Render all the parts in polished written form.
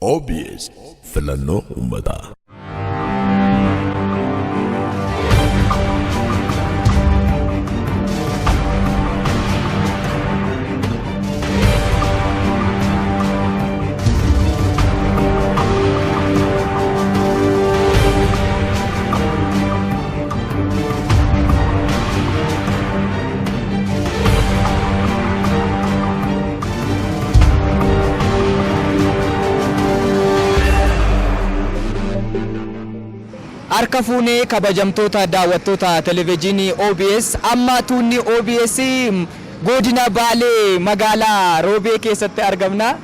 OBS filannoo uummataa. Harka fuunee kabajamtoota daawwattoota televezyiinii OBS amma tuunni OBS godina Baalee magaalaa Roobee keessatti argamna.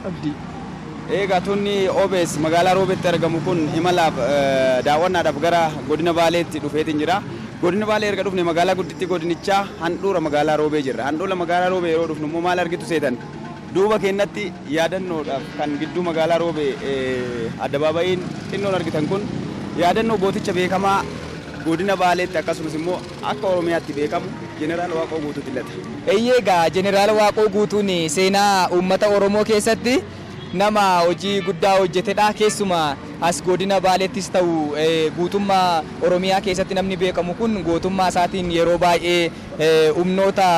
Egaa tuunni OBS magaalaa Roobeetti argamu kun imalaaf daawwannaadhaaf gara godina Baaleetti dhufeetiin jira. Godina Baalee erga dhufne magaalaa guddittii godinichaa handhuura magaalaa Roobee jirra. Handhuura magaalaa Roobee yeroo dhufnu immoo maal argitu seetan? Duuba keenyatti yaadannoodhaaf kan gidduu magaalaa Roobee addabaabayiin xinnoon argitan kun yaadannoo gooticha beekamaa godina Baaleetti akkasumas immoo akka Oromiyaatti beekamu Jeneraal Waaqoo Guutuutti lata. Eeyyeegaa Jeneraal Waaqoo Guutuun seenaa uummata Oromoo keessatti nama hojii guddaa hojjetedha. Keessumaa as godina Baaleettis ta'u guutummaa Oromiyaa keessatti namni beekamu kun gootummaa isaatiin yeroo baay'ee humnoota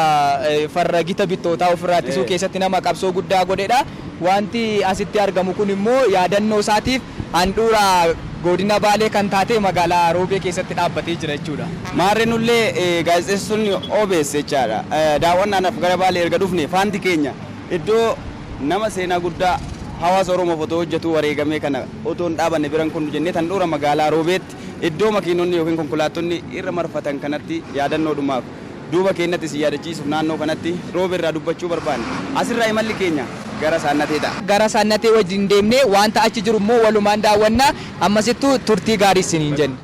farra gita bittootaa ofirraa ittisuu keessatti nama qabsoo guddaa godhedha. Wanti asitti argamu kun immoo yaadannoo isaatiif handhuura godina Baalee kan taate magaalaa Roobee keessatti dhaabbatee jira jechuudha. Maarreenullee gaazexeessonni OBS jechaadha. Daawwannaadhaaf gara Baalee erga dhufne faanti keenya iddoo nama seenaa guddaa hawaasa Oromoof otoo hojjetu wareegamee kana otoo hin dhaabanne biran kun jennee handhuura magaalaa Roobeetti iddoo makiinonni yookiin konkolaattonni irra marfatan kanatti yaadannoodhumaaf duuba keenyatti si yaadachiisuuf naannoo kanatti Roobee irraa dubbachuu barbaanne. Asirraa imalli keenya gara Saannateedha. Gara Saannatee wajjin deemnee wanta achi jiru immoo walumaan daawwannaa ammasittuu turtii gaarii isiniin jenna.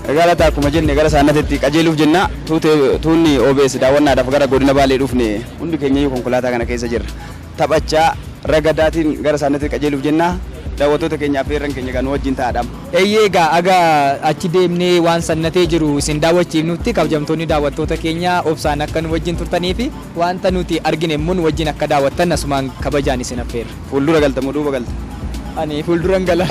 Galata akkuma jenne gara Saannateetti qajeeluuf jenna. Tuunni OBS daawwannaadhaaf gara godina Baalee dhufne hundi keenya konkolaataa kana keessa jirra. Taphachaa ragadaatiin gara Saannateetti qajeeluuf jenna. Daawwattoota keenyaaf heerran keenya kan wajjin ta'aadha. Eeyyeegaa aga achi deemnee waan Saannatee jiru isin daawwachiifnutti kabajamtoonni daawwattoota keenya obsaan akka nu wajjin turtanii fi wanta nuti argine immoo nu wajjin akka daawwattan asumaan kabajaan isin affeerra. Fuuldura galtamoo duuba galta? Ani fuulduran gala.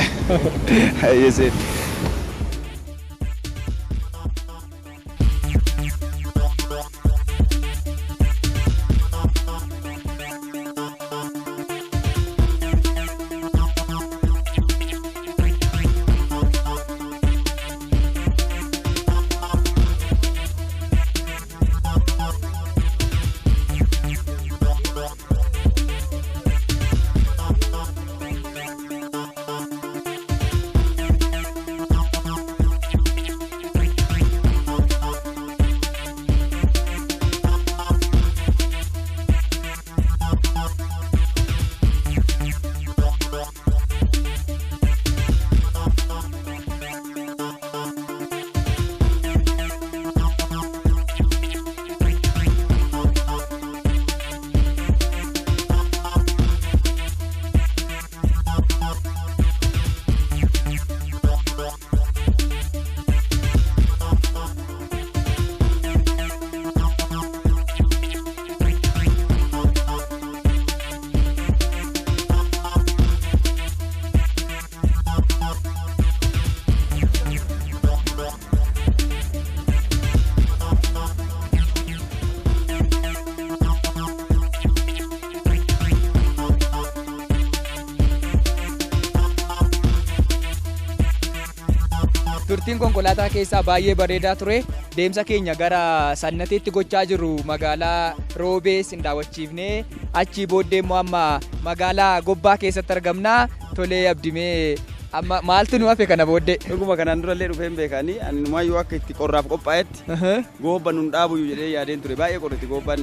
turtiin konkolaataa keessaa baay'ee bareedaa ture. Deemsa keenya gara Saannateetti gochaa jirru magaalaa Roobee daawwachiifnee achi booddee immoo amma magaalaa Gobbaa keessatti argamna. Tolee abdimee Amma maaltu nu hafe kana booddee? Dhuguma kanaan durallee dhufee hin beekani ani numayyuu akka itti qorraaf qophaa'etti goobba nun dhaabu jedhee yaadeen ture baay'ee qorriti goobban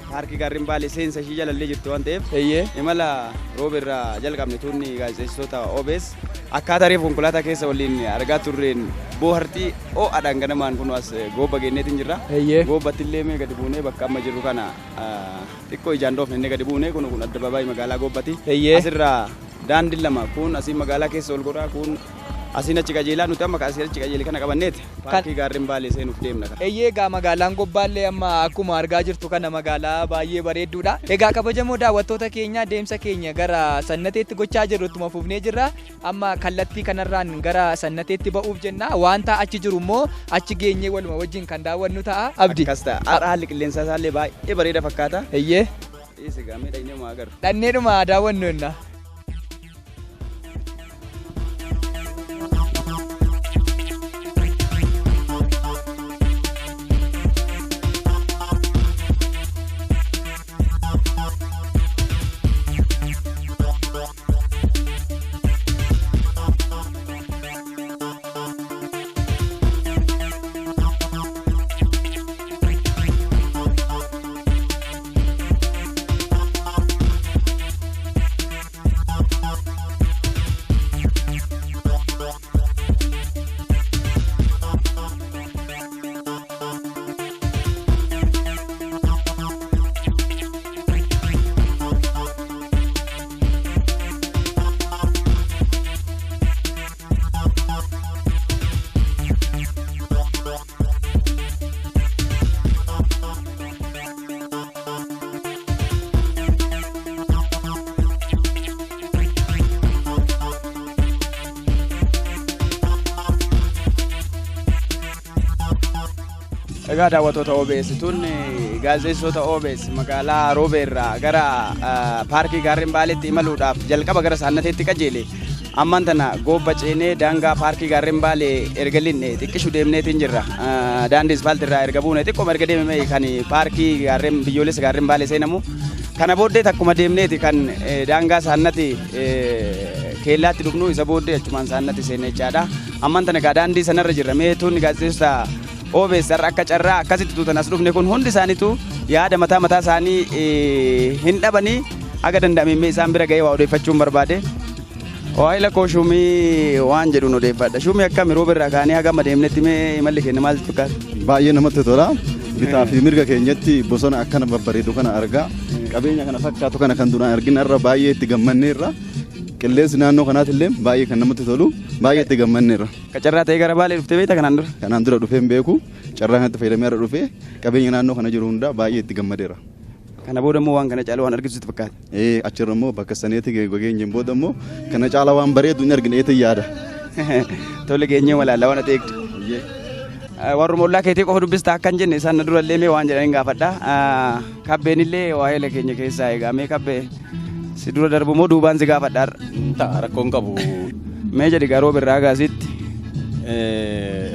paarkii gaarreen baalee seensa ishii jalallee jirti waan ta'eef imala rooberraa jalqabne tuunni gaazexeessitoota OBS akkaataa reef konkolaataa keessa waliin argaa turreen boohartii ho'aadhaan ganamaan kun as goobba geenneetiin jirra. Goobbattillee mee gadi buunee bakka amma jirru kana xiqqoo ijaan dhoofne gadi buunee kun addabaabaayii magaalaa Goobbati. Asirraa daandiin lama kun asii magaalaa keessa ol godhaa kun asiin achi qajeelaa nuti amma asii achi qajeelee kana qabanneeti paarkii gaarreen baalee seenuuf deemna kana. Egaa magaalaan Gobbaallee amma akkuma argaa jirtu kana magaalaa baay'ee bareedduudha. Egaa kabajamoo daawwattoota keenya deemsa keenya gara sannateetti gochaa jirru ittuma fufnee jirra. Amma kallattii kanarraan gara sannateetti ba'uuf jenna. Wanta achi jiru immoo achi geenyee waluma wajjin kan daawwannu ta'a. Abdi. Akkas ta'a. Har'a haalli qilleensa isaallee baay'ee bareeda fakkaata. Egaa mee dhaqnee maa agarru. Dhanneedhuma daawwannu jenna. Egaa daawwattoota OBS tun gaazexeessitoota OBS magaalaa Roobeerraa gara paarkii gaarreen baaleetti imaluudhaaf jalqaba gara saannateetti qajeele amman tana goobba ceenee daangaa paarkii gaarreen baalee erga linne xiqqishu deemneetiin jirra. Daandii isfaaltiirraa erga buune xiqqooma erga deemame kan paarkii gaarreen biyyoolessa gaarreen baalee seenamu kana booddee takkuma deemneeti kan daangaa saannati keellaatti dhufnu isa booddee achumaan saannati seenne jechaadha. Amman tana egaa daandii sanarra jirra mee tuunni gaazexeessitoota OBS akka carraa akkasitti tuutan as dhufne kun hundi isaaniitu yaada mataa isaanii hin dhabanii aga danda'ame isaan bira ga'ee waa odeeffachuun barbaade. Waa'ila koo Shumii waan jedhuun odeeffadha. Shumii akkami Rooberraa kaanee haga amma deemnetti mee imalli keenya maal fakkaata? Baay'ee namatti tola. Bitaa fi mirga keenyatti bosona akkana babbareedu kana argaa qabeenya kana fakkaatu kana kan duraan argina irra baay'ee itti gammanneerra. Qilleensi naannoo kanaatillee baay'ee kan namatti tolu baay'ee itti gammanneerra. Carraa ta'ee gara Baalee dhuftee beekta kanaan dura? Kanaan dura dhufee hin beeku. Carraa kanatti fayyadamee irra dhufee qabeenya naannoo kana jiru hunda baay'ee itti gammadeera. Kana booda immoo waan kana caalaa waan argisiisu fakkaata. Achirra immoo bakka saneetti geenyeen booda immoo kana caalaa waan bareedu hin argineetiin yaada. Tole geenyee walaallaa waan ta'eegdu. Warra mollaa keetii qofa dubbista akka hin jenne isaan durallee mee waan jedhanii gaafadha. Kabbeenillee waa'ee keenya keessaa egaa mee kabbee si dura darbu moo duubaan si gaafadha? Ta'a rakkoon qabu. Mee jedhi gaa Rooberraa agaasitti.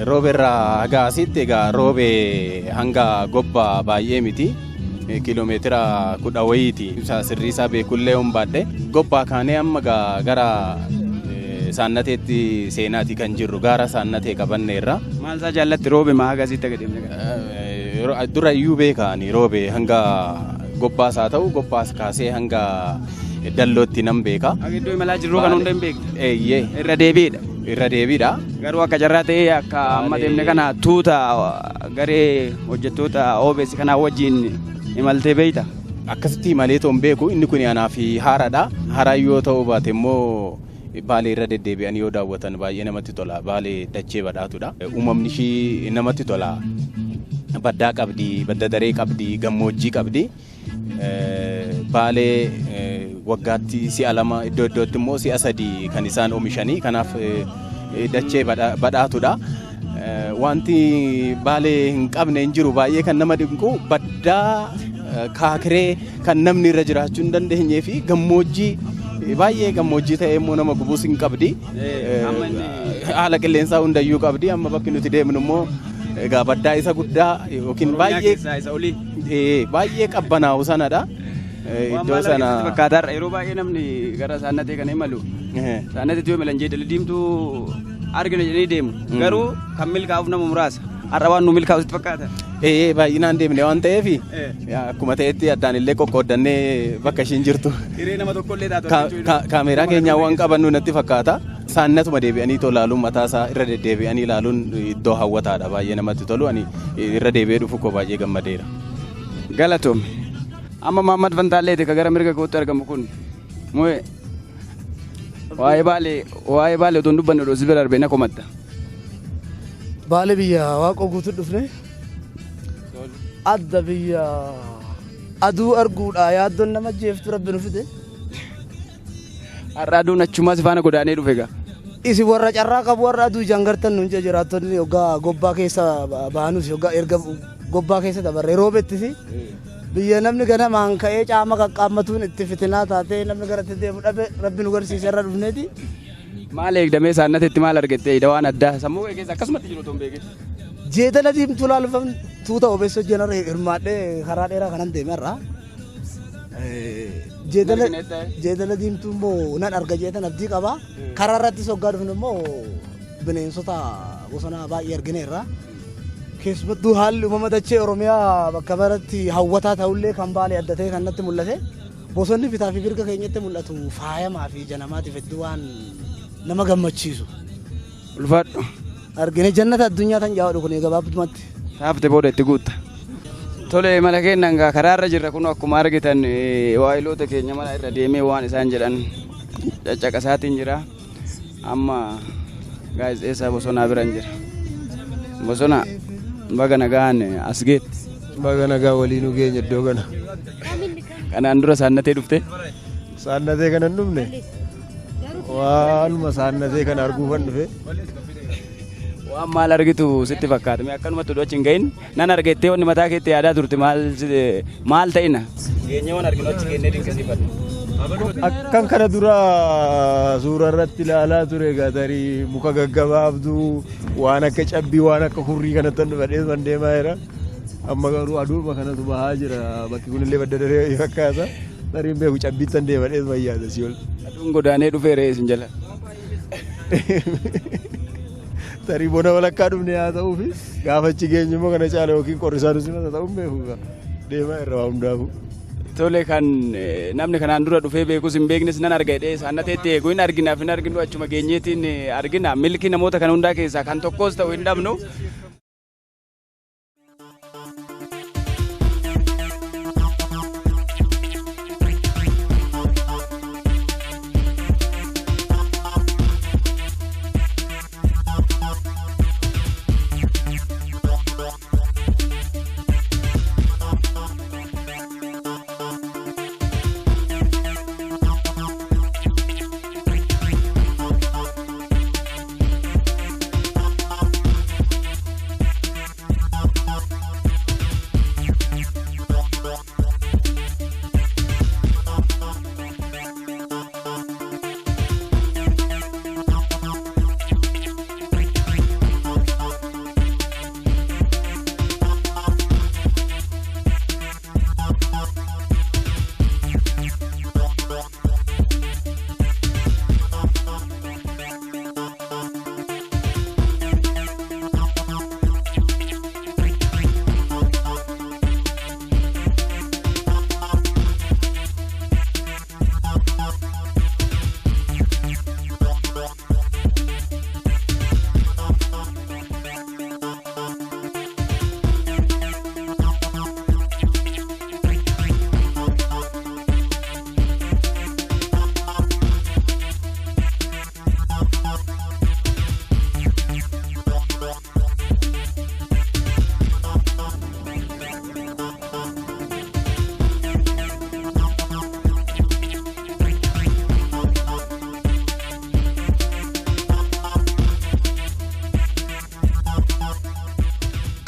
Rooberraa agaasitti egaa roobee hanga Gobbaa baay'ee miti. Kiiloomeetira 10 wayiiti. Sirrii isaa beekullee hin baadhe. Gobbaa kaanee amma gara saannateetti seenaati kan jirru gaara saannatee qabanneerra. Maal isaa jaallatti roobe maa agaasitti agaddeemne? Dura iyyuu beekaani roobe hanga Gobbaas haa ta'u Gobbaas kaasee hanga dallootti nan beeka. Iddoo imalaa jirru kan hunda hin beektu? Eeyyee. Irra deebiidha? Irra deebiidha. Garuu akka carraa ta'ee akka amma deemne kana tuuta garee hojjettoota OBS kanaa wajjin imaltee beeyta? Akkasitti malee toon beeku inni kun anaaf haaraadha. Haaraa yoo ta'u baate immoo Baalee irra deddeebi'anii yoo daawwatan baay'ee namatti tola. Baalee dachee badhaatudha. Uumamni ishii namatti tola. Baddaa qabdi, badda daree qabdi, gammoojjii qabdi. Baalee waggaatti si'a 2 iddoo iddootti immoo si'a 3 kan isaan oomishanii kanaaf dachee badhaatudha. Wanti Baalee hin qabne hin jiru baay'ee kan nama dinqu baddaa kaakiree kan namni irra jiraachuu hin dandeenyee fi gammoojjii baay'ee gammoojjii ta'ee immoo nama gubuus hin qabdi. Haala qilleensaa hundayyuu qabdi. Amma bakki nuti deemnu immoo baddaa isa guddaa yookiin baay'ee qabbanaa'u sanadha. Iddoo sana Fakkaataarra yeroo baay'ee namni gara saannatee kana imalu. Saannateetti yoo imalan jeedala diimtuu argina jedhanii deemu. Garuu kan milkaa'uuf nama muraasa. Har'a waan nu milkaa'u sitti fakkaata. Baay'inaan deemne waan ta'eef akkuma ta'etti addaan illee qoqqoodannee bakka ishiin jirtu. Hiree nama tokkollee taatu. Kaameeraa keenyaa waan qabannu natti fakkaata. Saannatuma deebi'anii too ilaaluun mataasaa irra deddeebi'anii ilaaluun iddoo hawwataadha baay'ee namatti tolu. Ani irra deebi'ee dhufu koo baay'ee gammadeera. Galatoom. Amma Mahammad Fantaalleeti ka gara mirga kootti argamu kun. Moo'ee. Waa'ee baalee otoo hin dubbanne odoo si bira darbee na komatta. Baalee biyya waaqa guutuu dhufne adda biyya aduu arguudha yaaddoon nama jeeftu rabbi nu fide. Har'a aduun achumaa si faana godaanee dhufe egaa. Isi warra carraa qabu warra aduu jangartan nuun jiraattonni yoggaa gobbaa keessa baanus yoggaa erga gobbaa keessa dabarre roobettisi biyya namni ganamaan ka'ee caama qaqqaammatuun itti fitinaa taatee namni garatti deemu dhabe rabbi nu garsiise irra dhufneeti. Maal eegdamee saannateetti maal argattee waan addaa sammuu kee keessa akkasumatti jiru otoo hin beekin. Jeedala diimtuu laalfam tuuta obeessoo jenarra hirmaadhee karaa dheeraa kanan deeme irraa. Jeedala diimtuu immoo nan arga jeetan abdii qaba. Karaa irratti soggaa dhufnu immoo bineensota bosonaa baay'ee argine irraa. Keessumattuu haalli uumama dachee Oromiyaa bakka baratti hawwataa ta'ullee kan Baalee adda ta'e kan natti mul'ate. Bosonni bitaa fi mirga keenyatti mul'atu faayamaa fi janamaatiif hedduu waan nama gammachiisu. Ulfaadhu. Argine jannata addunyaa tan jaawwadhu kun gabaabumatti. Taafte booda itti guutta. Tole mala keennan karaa irra jirra kun akkuma argitan waayiloota keenya mala irra deemee waan isaan jedhan caccaqasaatiin jira. Amma gaazexeessaa bosonaa biran jira. Bosona baga nagaan as geetti. Baga nagaa waliin nu geenya iddoo kana. Kanaan dura saannatee dhufte? Saannatee kana hin dhufne. Waanuma saannatee kana arguufan dhufe. Waan maal argitu sitti fakkaata? Mee akkanumatti oduu achi hin gahin nan argettee wanni mataa keetti yaadaa turte maal ta'ina? Keenya waan arginu achi kennee dinqisiifadha. Akkan kana dura suura irratti ilaalaa ture tarii muka gaggabaabduu waan akka cabbii waan akka hurrii kanatti dhufadhee man deemaa jira. Amma garuu aduuma kanatu bahaa jira bakki kunillee badda daree fakkaata. Tarii beeku cabbiittan deemadhee man yaada si ol. Aduun godaanee dhufee re'ee isin jala. Tarii bona walakkaa dhufne haa ta'uufi gaafachi geenyu immoo kana caala yookiin qorrisaan simata ta'uun beeku deemaa irra waa hundaafu. Tole kan namni kanaan dura dhufee beekus hin beeknes nan arga jedhee saannateetti eeguu hin arginaaf hin arginu achuma geenyeetiin argina milki namoota kana hundaa keessaa kan tokkos ta'u hin dhabnu.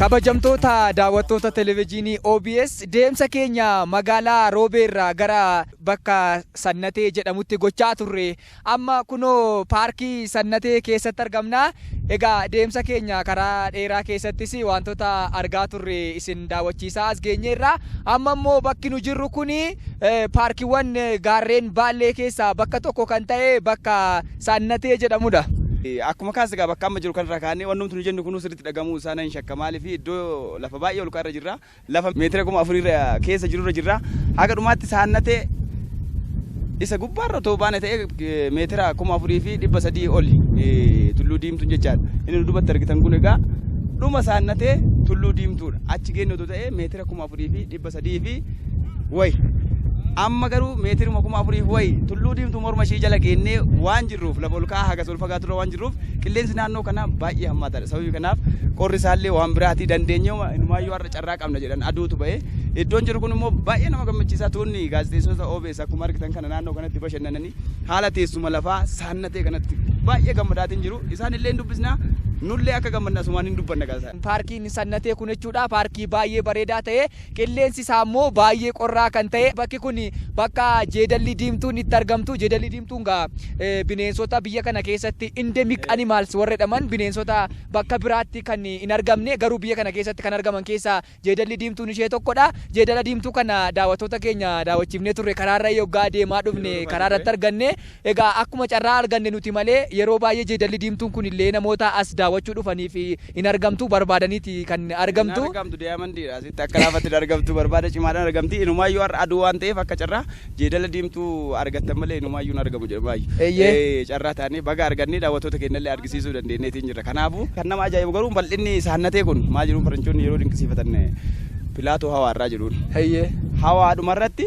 Kabajamtoota daawwattoota televezyiinii OBS deemsa keenya magaalaa Roobeerraa gara bakka Sannatee jedhamutti gochaa turre amma kunoo paarkii Sannatee keessatti argamna. Egaa deemsa keenya karaa dheeraa keessattis wantoota argaa turre isin daawwachiisaa as geenyeerra. Amma immoo bakki nu jirru kuni paarkiiwwan gaarreen Baallee keessaa bakka tokko kan ta'e bakka Sannatee jedhamudha. Akkuma kaasigaa bakka amma jiru kanarraa kaanee wantoonni nu jennu kun sirriitti dhagamuu isaa nan shakka maaliif iddoo lafa baay'ee ol ka'aa irra jirra lafa meetira 4,000 keessa jiru irra jirra haga dhumaatti Sannatee isa gubbaarra otoo baane ta'e meetira 4,300 oli tulluu diimtuun jechaadha inni duubatti argitan kun egaa dhuma Sannatee tulluu diimtuudha achi geenne otoo ta'e meetira 4,300 wayi. Amma garuu meetiruma 4,000 wayi tulluu diimtuu morma ishee jala geennee waan jirruuf lafa ol ka'aa hagas ol fagaaturra waan jirruuf qilleensi naannoo kanaa baay'ee hammaataadha. Sababii kanaaf qorri isaallee waan biraatii dandeenyuma inumaayyuu har'a carraa qabna jedhan aduutu ba'ee iddoon jiru kun immoo baay'ee nama gammachiisaa tuunni gaazexeessota OBS akkuma argitan kana naannoo kanatti bashannananii haala teessuma lafaa Sannatee kanatti baay'ee gammadaatiin jiru isaan illee dubbisnaa nullee akka gammadna sumaan hin dubbanna gaazexaa. Paarkiin Sannatee kun jechuudha paarkii baay'ee bareedaa ta'e qilleensi isaa immoo baay'ee qorraa kan ta'e bakki kun bakka jeedalli diimtuun itti argamtu. Jeedalli diimtuun gaa bineensota biyya kana keessatti endemic animals warra jedhaman bineensota bakka biraatti kan hin argamne garuu biyya kana keessatti kan argaman keessaa jeedalli diimtuun ishee tokkodha. Jeedala diimtuu kana daawwattoota keenya daawwachiifnee turre karaarra yoggaa deemaa dhufne karaarratti arganne egaa akkuma carraa arganne nuti malee yeroo baay'ee jeedalli diimtuun kun illee namoota as daawwachuu dhufaniif hin argamtu barbaadaniiti kan argamtu. Argamtu diyamandiidha asitti akka laafatti argamtu barbaada cimaadhaan argamti inumaayyuu har'a aduu waan ta'eef akka carraa jeedala diimtuu argattan malee inumaayyuu hin argamu jedhu baay'ee carraa taanee baga argannee daawwattoota keenyallee argisiisuu dandeenyeetiin jirra. Kanaafuu kan nama ajaa'ibu garuu bal'inni Sannatee kun maal jedhuun faranjoonni yeroo dinqisiifatan Pilaatoo hawaarraa jedhuun. Hawaadhuma irratti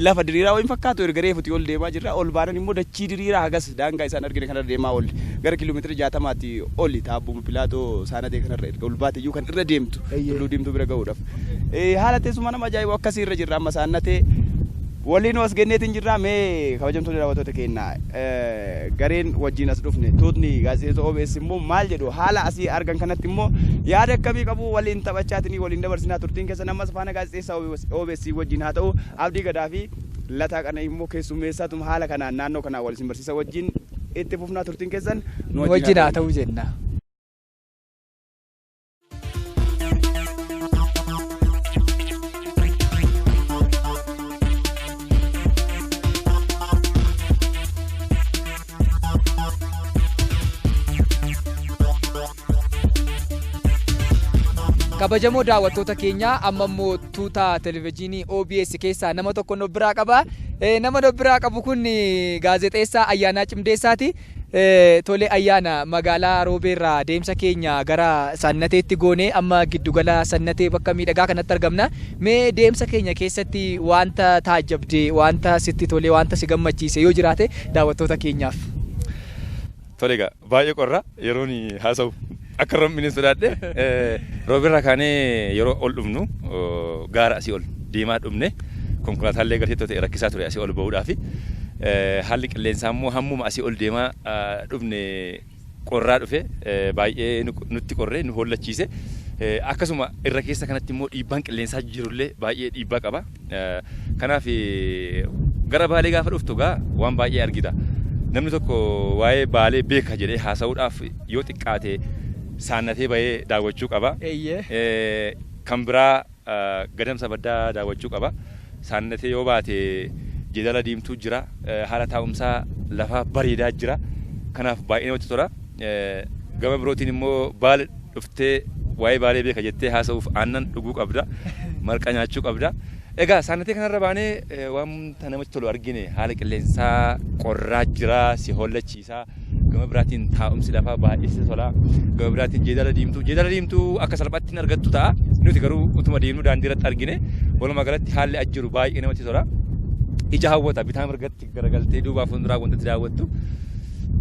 lafa diriiraa wayin fakkaatu erga reefuutii ol deemaa jirra ol baanan immoo dachii diriiraa hagas daangaa isaan argine kanarra deemaa ol gara kiiloomeetira 60 oli taabbuma Pilaatoo Sannatee kanarra erga ol baate iyyuu kan irra deemtu tulluu diimtuu bira ga'uudhaaf. Haala teessuma nama ajaa'ibu akkasii irra jirra amma Sannatee waliin as genneetiin jirra mee kabajamtoota daawwattoota keenya gareen wajjin as dhufne tuutni gaazexeessota OBS immoo maal jedhu haala asii argan kanatti immoo yaada akkamii qabu waliin taphachaatiin waliin dabarsinaa turtiin keessa namas faana gaazexeessaa OBS wajjin haa ta'u Abdii Gadaa fi Lataa kana immoo keessummeessaatuma haala kanaan naannoo kanaa wal isin barsiisa wajjin itti fufnaa turtiin keessan nu wajjin haa ta'u jenna. Kabajamoo daawwattoota keenya amma immoo tuuta televezyiinii OBS keessaa nama tokko nu biraa qaba. Nama nu biraa qabu kun gaazexeessaa Ayyaanaa Cimdeessaati. Tole Ayyaana magaalaa Roobeerraa deemsa keenya gara Sannateetti goone amma giddugala Sannatee bakka miidhagaa kanatti argamna. Mee deemsa keenya keessatti wanta taajjabde wanta sitti tole wanta si gammachiise yoo jiraate daawwattoota keenyaaf. Tole egaa baay'ee qorra yeroon haasa'u. Akka roobni sodaadhe Roobeerraa kaanee yeroo ol dhufnu gaara asii ol deemaa dhufne konkolaataallee gartee ta'e rakkisaa ture asii ol ba'uudhaafi haalli qilleensaa immoo hammuma asii ol deemaa dhufne qorraa dhufe baay'ee nutti qorree nu hollachiise akkasuma irra keessa kanatti immoo dhiibbaan qilleensaa jirullee baay'ee dhiibbaa qaba. Kanaaf gara Baalee gaafa dhuftu gaa waan baay'ee argita. Namni tokko waa'ee Baalee beeka jedhee haasa'uudhaaf yoo xiqqaate Sannatee bahee daawwachuu qaba. Kan biraa gadamsa baddaa daawwachuu qaba. Sannatee yoo baate jeedala diimtuu jira. Haala taa'umsaa lafaa bareedaa jira. Kanaaf baay'ee namatti tola. Gama birootiin immoo Baalee dhuftee waa'ee Baalee beeka jettee haasa'uuf aannan dhuguu qabda. Marqa nyaachuu qabda. Egaa Sannatee kanarra baanee wanta namatti tolu argine haala qilleensaa qorraa jira si hollachiisa. Gama biraatiin taa'umsi lafaa baay'ee si tola. Gama biraatiin jeedala diimtuu akka salphaatti hin argattu ta'a. Nuti garuu utuma deemnu daandii irratti argine walumaa galatti haalli jiru baay'ee namatti tola. Ija hawwata bitaa mirgatti garagaltee duubaa fuulduraa wanta daawwattu.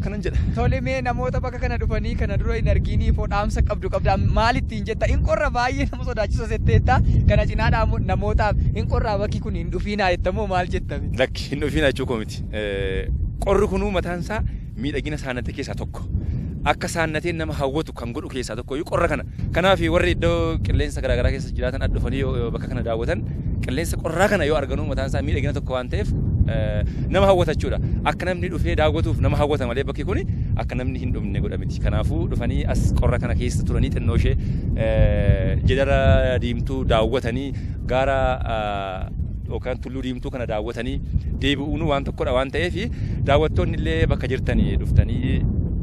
Kanan jedha. Tole mee namoota bakka kana dhufanii kana dura hin arginiif dhaamsa qabda maalittiin jetta hin qorra baay'ee nama sodaachisa setteetta kana cinaadhaa namootaaf hin qorraa bakki kun hin dhufiinaa jettamoo maal jettame? Lakki hin dhufiinaa jechuu koo miti. Qorri kunuu mataan isaa miidhagina Sannatee keessaa tokko. akka saannateen nama hawwatu kan godhu keessaa tokko qorra kana. Kanaaf warri iddoo qilleensa garaagaraa keessa jiraatan dhufanii bakka kana daawwatan qilleensa qorraa kana yoo arganu mataan isaa miidhagina tokko waan ta'eef nama hawwata jechuudha. Akka namni dhufee daawwatuuf nama hawwata malee bakki kuni akka namni hin dhumne godha miti. Kanaafuu dhufanii as qorra kana keessa turanii xinnoo ishee jedara diimtuu daawwatanii gaara yookaan tulluu diimtuu kana daawwatanii deebi'uun waan tokkodha waan ta'eef daawwattoonni illee bakka jirtanii dhuftanii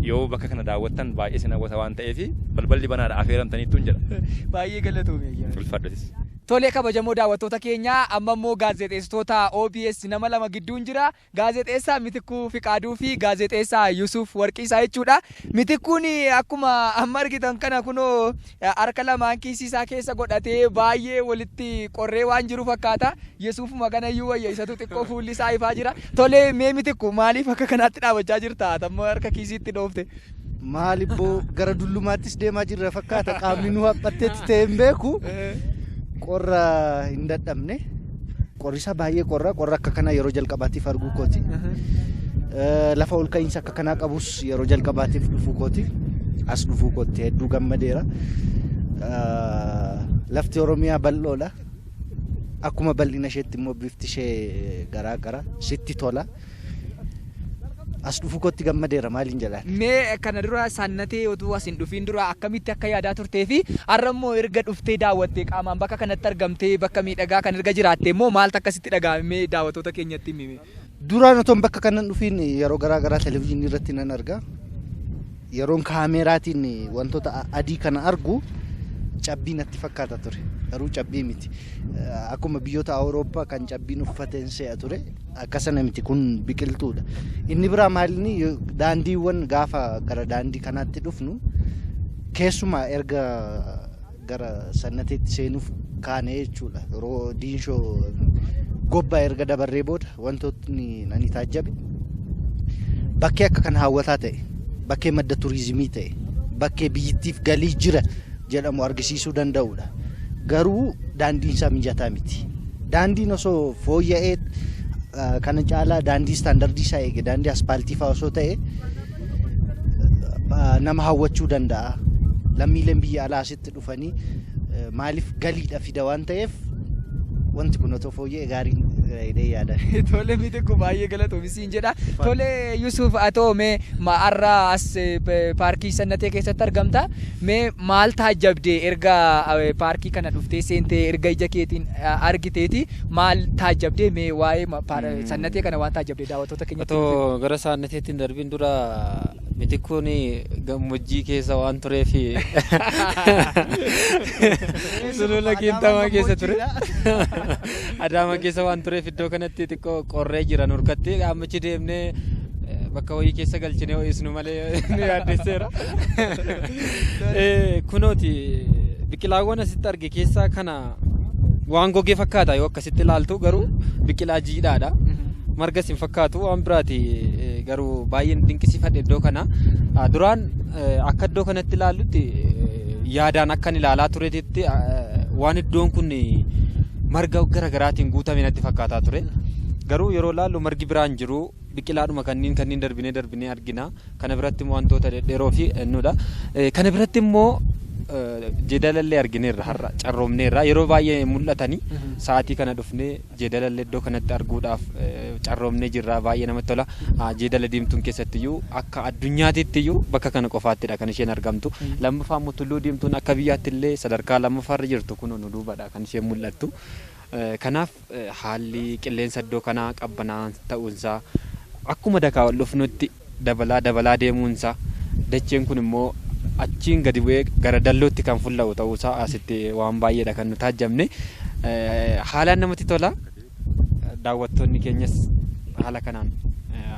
yoo bakka kana daawwattan baay'ee sin hawwata waan ta'eef balballi banaadha affeeramtaniitu hin jedha. Baay'ee galatoomee. Ulfaadhatis. Tolee kabajamoo daawwattoota keenya amma immoo gaazexeessitoota OBS nama lama gidduun jira. Gaazexeessaa Mitikuu Fiqaaduu fi gaazexeessaa Yusuf Warqiisaa jechuudha. Mitikkuun akkuma amma argitan kana kunoo harka lamaan kiisisaa keessa godhatee baay'ee walitti qorree waan jiru fakkaata. Yusuf maganayyuu wayya isatu xiqqoo fuulli isaa ifaa jira. Tolee mee Mitikuu maaliif akka kanaatti dhaabachaa jirta? Amma harka kiisiitti dhoofte. Maalibboo gara dullumaattis deemaa jirra fakkaata qaamni nu haphatteetti ta'e hin beeku. Qorra hin dadhabne qorrisa baay'ee qorra akka kana yeroo jalqabaatiif arguu kooti. Lafa ol ka'iinsa akka kanaa qabus yeroo jalqabaatiif dhufuu kooti. As dhufuu kooti hedduu gammadeera. Lafti Oromiyaa bal'oodha. Akkuma bal'ina isheetti immoo bifti ishee garaagara sitti tola. As dhufuu kootti gammadeera maaliin jedhaan. Mee kana dura saannatee utuu as hin dhufiin dura akkamitti akka yaadaa turtee fi har'a immoo erga dhuftee daawwattee qaamaan bakka kanatti argamtee bakka miidhagaa kan erga jiraattee immoo maaltu akkasitti dhaga'ame daawwattoota keenyatti himime? Duraan otoo bakka kanan dhufiin yeroo garaagaraa televezyiinii irratti nan arga. Yeroon kaameraatiin wantoota adii kana argu cabbii natti fakkaata ture. Garuu cabbii miti. Akkuma biyyoota Awurooppaa kan cabbiin uffateen se'a ture. Akkasana miti kun biqiltuudha. Inni biraa maalini daandiiwwan gaafa gara daandii kanaatti dhufnu keessumaa erga gara sannateetti seenuuf kaane jechuudha. Yeroo diinshoo gobbaa erga dabarree booda wantootni nani taajjabe. Bakkee akka kana hawwataa ta'e, bakkee madda turizimii ta'e, bakkee biyyittiif galii jira jedhamu argisiisuu danda'udha. Garuu daandiin isaa mijataa miti. Daandiin osoo fooyya'ee kana caalaa daandii istaandardii isaa eege daandii aspaaltii fa'aa osoo ta'e nama hawwachuu danda'a. Lammiileen biyya alaa asitti dhufanii maaliif galiidha fida waan ta'eef wanti kun otoo fooyya'e gaarii yaada. Tolee Mitikuu baay'ee galatoomi jedha. Tolee Yusuf atoo mee har'a as paarkii sannatee keessatti argamta. Mee maal taajjabdee erga paarkii kana dhuftee seentee erga ija keetiin argiteeti maal taajjabdee mee waa'ee sannatee kana waan taajjabdee daawwattoota keenyatti? Otoo gara sannateetiin darbiin dura Mitikkuun gammoojjii keessa waan tureef sulula Kintamaa keessa ture. Adaama keessa waan tureef iddoo kanatti xiqqoo qorree jiran urkatti ammachi deemnee bakka wayii keessa galchinee ho'isnu malee nu yaaddeesseera. Kunooti biqilaawwan asitti arge keessaa kana waan gogee fakkaata yoo akkasitti ilaaltu garuu biqilaa jiidhaadha. Margas hin fakkaatu waan biraati garuu baay'een dinqisiifadhe iddoo kana. Duraan akka iddoo kanatti ilaallutti yaadaan akkan ilaalaa turetti waan iddoon kun marga garaagaraatiin guutame natti fakkaataa ture. Garuu yeroo ilaallu margi biraan jiru biqilaadhuma kanneen darbinee argina. Kana biratti immoo wantoota dhedheeroo fi ennuudha. Kana biratti immoo jeedalallee argineerra har'a carroomneerra yeroo baay'ee mul'atanii sa'aatii kana dhufnee jeedalallee iddoo kanatti arguudhaaf carroomnee jirra baay'ee namatti tola. Jeedala diimtuun keessattiyyuu akka addunyaattiyyuu bakka kana qofaattidha kan isheen argamtu. Lammaffaa immoo tulluu diimtuun akka biyyaattillee sadarkaa lammaffaarra jirtu kun nu duubadha kan isheen mul'attu. Kanaaf haalli qilleensa iddoo kanaa qabbanaa ta'uunsaa akkuma dakaa ol dhufnutti dabalaa deemuunsaa dacheen kun immoo achiin gadi bu'ee gara dallootti kan fulla'u ta'uusaa asitti waan baay'eedha kan nu taajjabne. Haalaan namatti tola. Daawwattoonni keenyas haala kanaan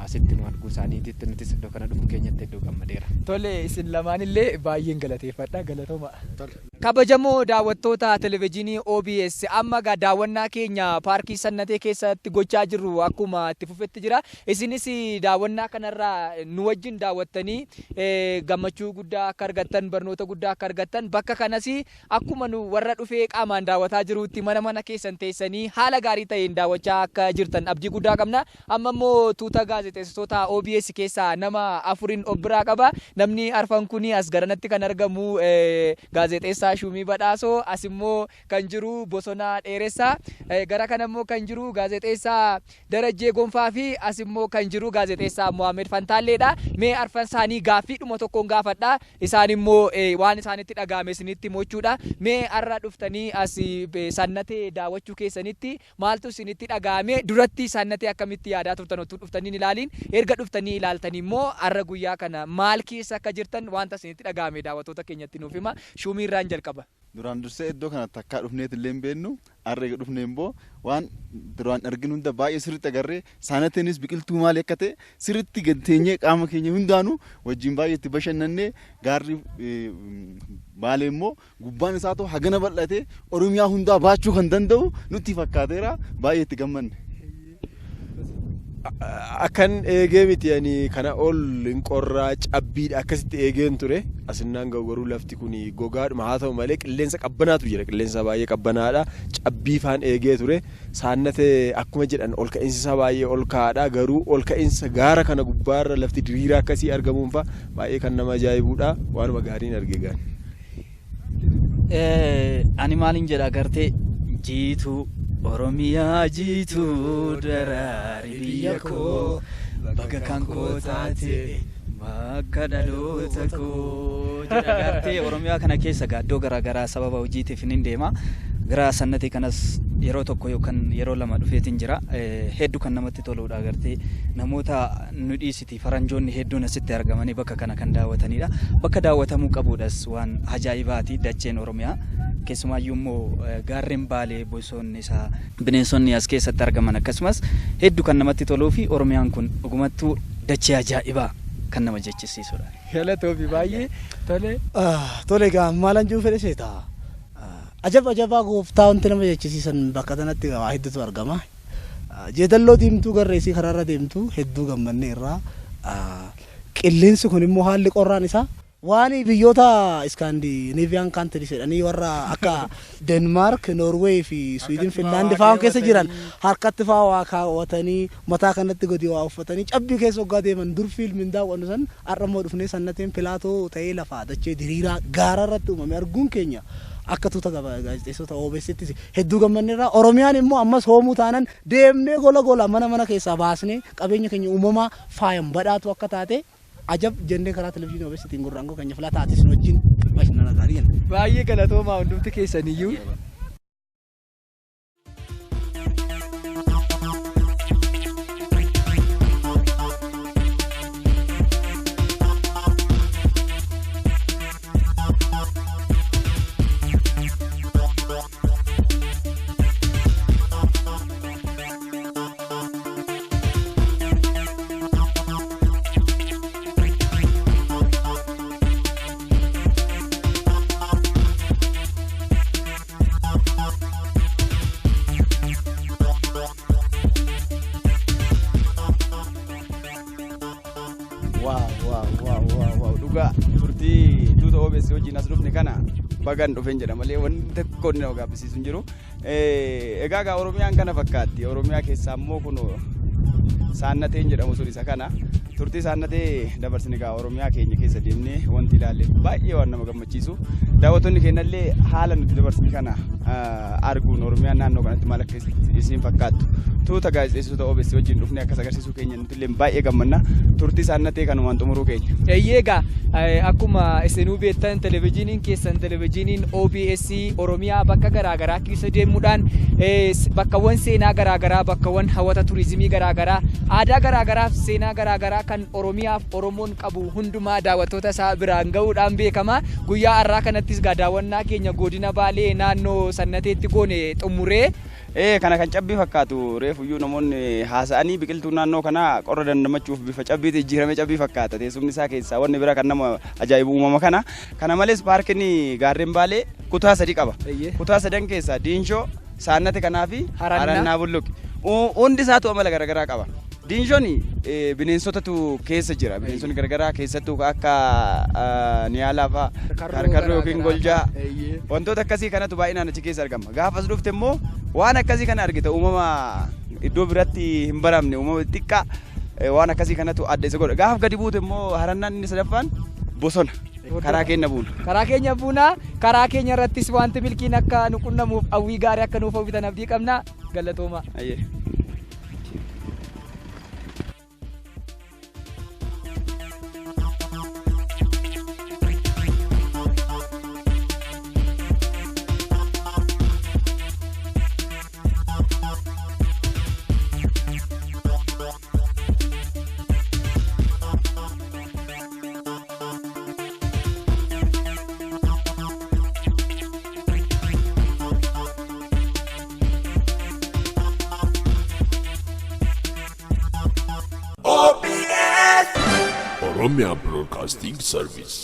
asitti nu arguu isaaniititti nutis iddoo kana dhufu keenyatti iddoo gammadeera. Tole isin lamaanillee baay'een galateeffadha galatooma. Kabajamoo daawwattoota televezyiinii OBS amma daawwannaa keenya paarkii sannatee keessatti gochaa jirru akkuma itti fufetti jira. Isinis daawwannaa kanarraa nu wajjin daawwattanii gammachuu guddaa akka argattan barnoota guddaa akka argattan bakka kanas akkuma nu warra dhufee qaamaan daawwataa jirutti mana keessan teessanii haala gaarii ta'een daawwachaa akka jirtan abdii guddaa qabna. Amma immoo tuuta gaazexeessitoota gaazexeessitoota OBS keessaa nama afurin of biraa qaba. Namni arfan kuni as garanatti kan argamu gaazexeessaa Shumii Badhaasoo, as immoo kan jiru Bosonaa Dheeressaa, gara kana immoo kan jiru gaazexeessaa Darajjee Gonfaa fi as immoo kan jiru gaazexeessaa Mohaammed Fantaalleedha. Mee arfan isaanii gaaffiidhuma tokkoon gaafadha. Isaan immoo waan isaanitti dhagahame isinitti mochuudha. Mee har'a dhuftanii as sannatee daawwachuu keessanitti maaltu isinitti dhagahame? Duratti sannatee akkamitti yaadaa turtan otoo dhuftanii ilaaliin, erga dhuftanii ilaaltanii immoo har'a guyyaa kana maal keessa akka jirtan wanta isinitti dhagahame daawwattoota keenyatti nuuf hima. Shumii irraan jalqaba. Duraan dursee iddoo kanatti akka dhufneet illee hin beennu, har'a eega dhufnee immoo waan duraan arginu hunda baay'ee sirriitti agarree saanateenis biqiltuu maali akka ta'e sirriitti gad teenyee qaama keenya hundaanuu wajjin baay'ee itti bashannannee gaarri Baalee immoo gubbaan isaa ta'u hagana bal'atee Oromiyaa hundaa baachuu kan danda'u nutti fakkaateera, baay'ee itti gammanne. Akkan eegee miti ani kana ol hin qorraa cabbiidha akkasitti eegeen ture. Asinnaan garuu lafti kun gogaadhuma haa ta'u malee qilleensa qabbanaatu jira. Qilleensa baay'ee qabbanaadha. Cabbii faan eegee ture. Saannatee akkuma jedhan ol ka'iinsi isaa baay'ee ol ka'aadha. Garuu ol ka'iinsa gaara kana gubbaarra lafti diriiraa akkasii argamuun fa'a baay'ee kan nama ajaa'ibuudha. Waanuma gaariin argee gaari. Ani maalin jedha agartee jiituu Oromiyaa jiituu daraari biyya koo bakka kan koo taate bakka dhaloota koo jedha agartee Oromiyaa kana keessa iddoo garaagaraa sababa hojiitiif ni deema. Gara sannatee kanas yeroo tokko yookaan yeroo lama dhufeetiin jira. Hedduu kan namatti toluudha agartee namoota nu dhiisiti faranjoonni hedduun asitti argamanii bakka kana kan daawwatanidha. Bakka daawwatamuu qabuudhas waan ajaa'ibaati dacheen Oromiyaa. Keessumaayyuu immoo gaarreen Baalee bosonni isaa bineensonni as keessatti argaman akkasumas hedduu kan namatti toluu fi Oromiyaan kun dhugumattuu dachee ajaa'ibaa kan nama jechisiisudha. Galatoofi baay'ee tole. Tole egaa maalan jiru fedhe seeta. Ajabaa gooftaa wanti nama jechisiisan bakka kanatti waa hedduutu argama. Jeedalloo diimtuu garreessii karaarra deemtu hedduu gammannee irraa. Qilleensi kun immoo haalli qorraan isaa waan biyyoota Iskaandinaaviyan kaantrii jedhanii warra akka Denmark, Norway fi Sweden, Finland fa'aa keessa jiran harkatti fa'aa waa kaawwatanii mataa kanatti gadi waa uffatanii cabbii keessa hoggaa deeman dur fiilmiin daawwannu san har'a immoo dhufnee sannateen pilaatoo ta'ee lafaa dachee diriiraa gaara irratti uumame arguun keenya akka tuuta gaazexeessota OBS'tti hedduu gammanneerra. Oromiyaan immoo ammas hoomuu taanan deemnee gola mana keessaa baasnee qabeenya keenya uumamaa faayan badhaatu akka taate ajab jennee karaa televizyiinii OBS'tiin gurraangoo keenya filataatis wajjin bashannana gaarii. Baay'ee galatoomaa hundumti keessaniyyuu. Wow, dhugaa turtii tuuta OBS wajjin as dhufne kana bagan dhufeen jedha malee wanti tokko nama gaabbisiisu hin jiru. Egaa Oromiyaan kana fakkaatti. Oromiyaa keessaa immoo kun saannateen jedhamu sun isa kana. Turtii saannatee dabarsine egaa Oromiyaa keenya keessa deemnee wanti ilaalle baay'ee waan nama gammachiisu. Daawwattoonni keenyallee haala nuti dabarsine kana arguun Oromiyaan naannoo kanatti maal akka isin fakkaattu tuuta gaazexeessitoota OBS wajjin dhufnee akkas agarsiisuu keenya nuti illee baay'ee gammanna. Turtii saannatee kanumaan xumuruu keenya. Egaa akkuma isinuu beektan televizyiiniin keessan televizyiiniin OBS Oromiyaa bakka garaagaraa keessa deemuudhaan bakkawwan seenaa garaagaraa bakkawwan hawwata turizimii garaagaraa aadaa garaagaraa fi seenaa garaagaraa kan Oromiyaaf Oromoon qabu hundumaa daawwattoota isaa biraan gahuudhaan beekama. Guyyaa har'aa kanattis daawwannaa keenya godina Baalee naannoo sannateetti goone xumuree. Kana kan cabbii fakkaatu reefuyyuu namoonni haasa'anii biqiltuu naannoo kana qorra dandamachuuf bifa cabbiitti jijjiiramee cabbii fakkaata. Teessumni isaa keessaa wanni bira kan nama ajaa'ibu uumama kana. Kana malees paarkiin gaarreen Baalee kutaa 3 qaba. Kutaa 3 keessaa Diinshoo, Saannate kanaa fi Harannaa Bulluqi. Hundi isaatu amala garaagaraa qaba. Diinshoon bineensotatu keessa jira. Bineensonni garaagaraa keessattuu akka niyaalaa fa'aa, karkarroo yookiin goljaa wantoota akkasii kanatu baay'inaan achi keessa argama. Gaafas dhufte immoo waan akkasii kana argita uumama iddoo biratti hin baramne uumama xiqqaa waan akkasii kanatu adda isa godha. Gaafa gadi buute immoo harannaan inni sadaffaan bosona. Karaa keenya buuna. Karaa keenya buuna. Karaa keenya irrattis wanti milkiin akka nu qunnamuuf hawwii gaarii akka nuuf hawwitan abdii qabna. Galatooma. Oromia Broadcasting Service.